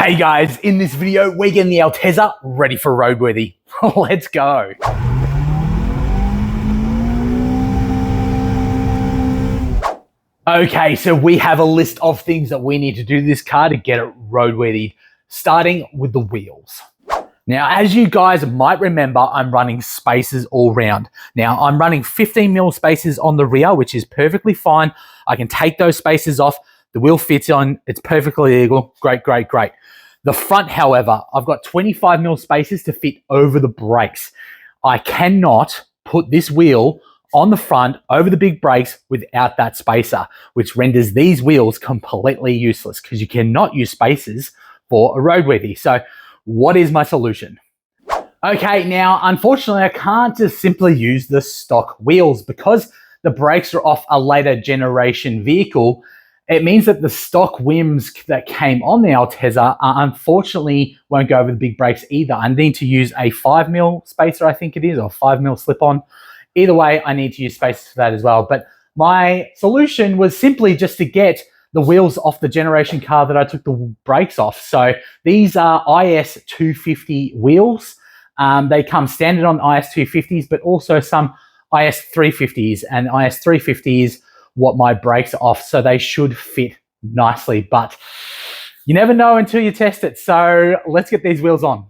Hey guys, in this video, we're getting the Altezza ready for roadworthy. Let's go. Okay, so we have a list of things that we need to do to this car to get it roadworthy, starting with the wheels. Now, as you guys might remember, I'm running spacers all round. Now, I'm running 15mm spacers on the rear, which is perfectly fine. I can take those spacers off. The wheel fits on, it's perfectly legal. Great, great, great. The front, however, I've got 25mm spacers to fit over the brakes. I cannot put this wheel on the front over the big brakes without that spacer, which renders these wheels completely useless because you cannot use spacers for a roadworthy. So what is my solution? Okay, now, unfortunately, I can't just simply use the stock wheels because the brakes are off a later generation vehicle. It means that the stock whims that came on the Altezza unfortunately won't go over the big brakes either. I need to use a 5mm spacer, I think it is, or 5mm slip-on. Either way, I need to use spacers for that as well. But my solution was simply just to get the wheels off the generation car that I took the brakes off. So these are IS 250 wheels. They come standard on IS 250s, but also some IS 350s, and IS 350s what my brakes are off, so they should fit nicely, but you never know until you test it. So let's get these wheels on.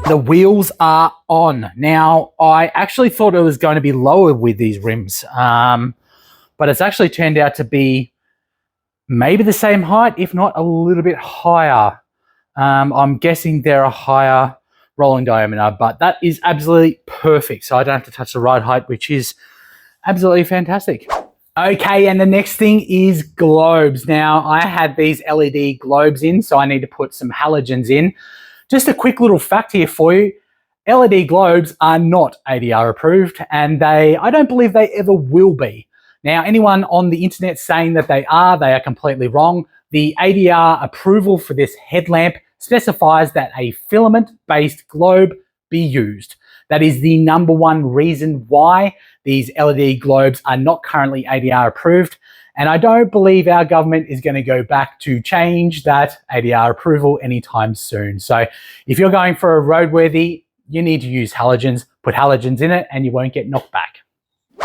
The wheels are on. Now, I actually thought it was going to be lower with these rims, but it's actually turned out to be maybe the same height, if not a little bit higher. I'm guessing they're a higher rolling diameter, but that is absolutely perfect. So I don't have to touch the ride height, which is absolutely fantastic. Okay, and the next thing is globes. Now, I had these LED globes in, so I need to put some halogens in. Just a quick little fact here for you. LED globes are not ADR approved, and I don't believe they ever will be. Now, anyone on the internet saying that they are completely wrong. The ADR approval for this headlamp specifies that a filament-based globe be used. That is the #1 reason why these LED globes are not currently ADR approved. And I don't believe our government is going to go back to change that ADR approval anytime soon. So if you're going for a roadworthy, you need to use halogens, put halogens in it, and you won't get knocked back.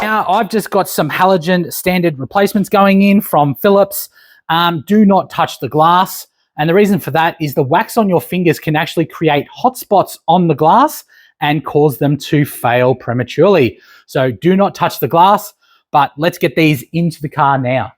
Now, I've just got some halogen standard replacements going in from Philips. Do not touch the glass. And the reason for that is the wax on your fingers can actually create hot spots on the glass and cause them to fail prematurely. So do not touch the glass. But let's get these into the car now.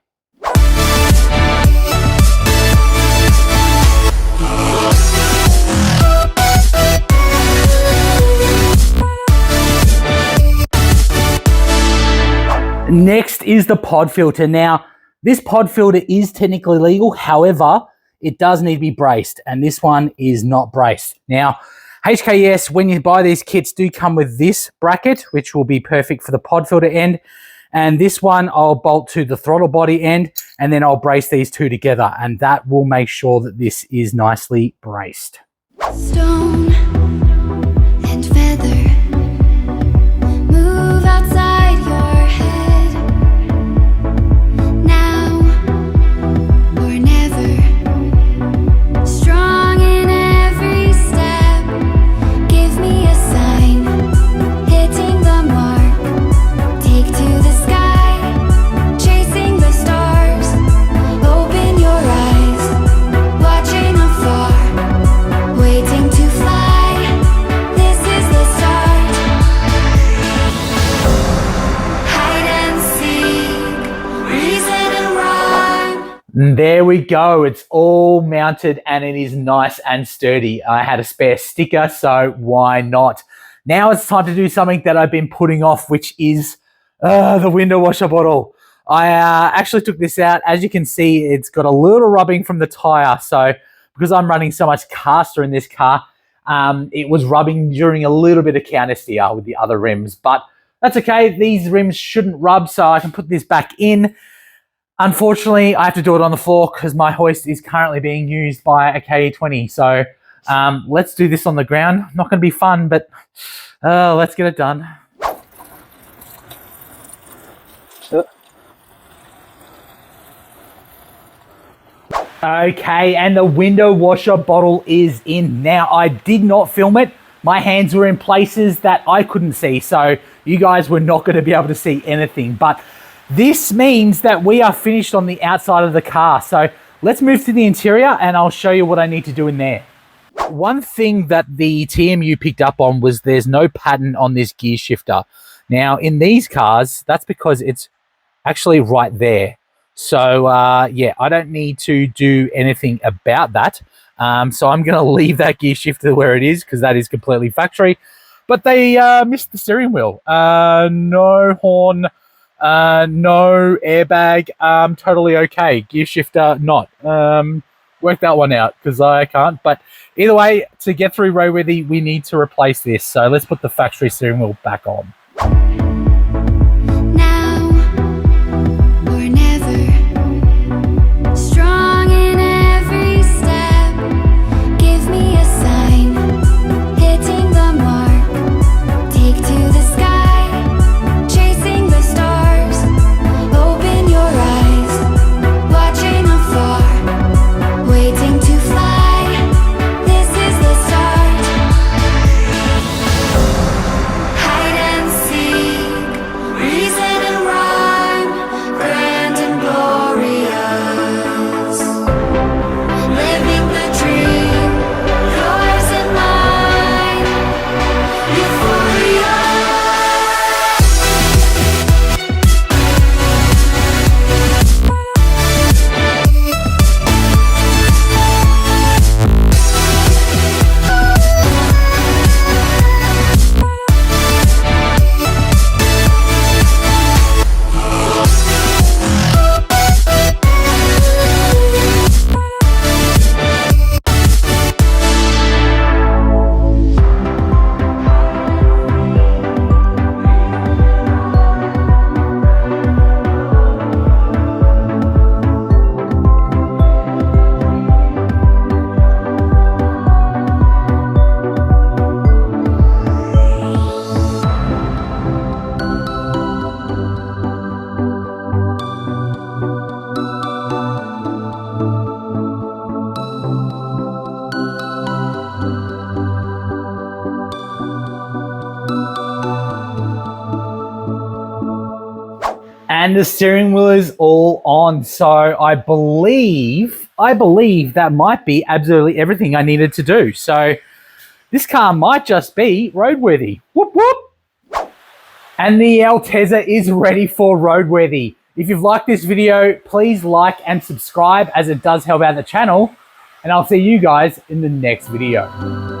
Next is the pod filter. Now, this pod filter is technically legal. However, it does need to be braced, and this one is not braced. Now, HKS, when you buy these kits, do come with this bracket, which will be perfect for the pod filter end. And this one I'll bolt to the throttle body end, and then I'll brace these two together, and that will make sure that this is nicely braced. Stone and feather move outside your head. Now or never. Strong in every step. Give me a sign. Hitting the mark. Take to the sky. Chasing the stars. Open your eyes. Watching afar. Waiting to fly, this is the start. Hide and seek, reason and rhyme. There we go. It's all mounted and it is nice and sturdy. I had a spare sticker, so why not? Now it's time to do something that I've been putting off, which is the window washer bottle. I actually took this out. As you can see, it's got a little rubbing from the tire, so because I'm running so much caster in this car, it was rubbing during a little bit of counter steer with the other rims, but that's okay. These rims shouldn't rub, so I can put this back in. Unfortunately, I have to do it on the floor because my hoist is currently being used by a KE20. So let's do this on the ground. Not going to be fun, but let's get it done. Okay, and the window washer bottle is in. Now, I did not film it. My hands were in places that I couldn't see, so you guys were not going to be able to see anything. But this means that we are finished on the outside of the car. So let's move to the interior and I'll show you what I need to do in there. One thing that the TMU picked up on was there's no pattern on this gear shifter. Now, in these cars, that's because it's actually right there. So, yeah, I don't need to do anything about that. So I'm going to leave that gear shifter where it is because that is completely factory. But they missed the steering wheel. No horn, no airbag, totally okay. Gear shifter, not. Work that one out because I can't. But either way, to get through RoadWorthy, we need to replace this. So let's put the factory steering wheel back on. And the steering wheel is all on. So I believe that might be absolutely everything I needed to do. So this car might just be roadworthy. Whoop, whoop. And the Altezza is ready for roadworthy. If you've liked this video, please like and subscribe as it does help out the channel. And I'll see you guys in the next video.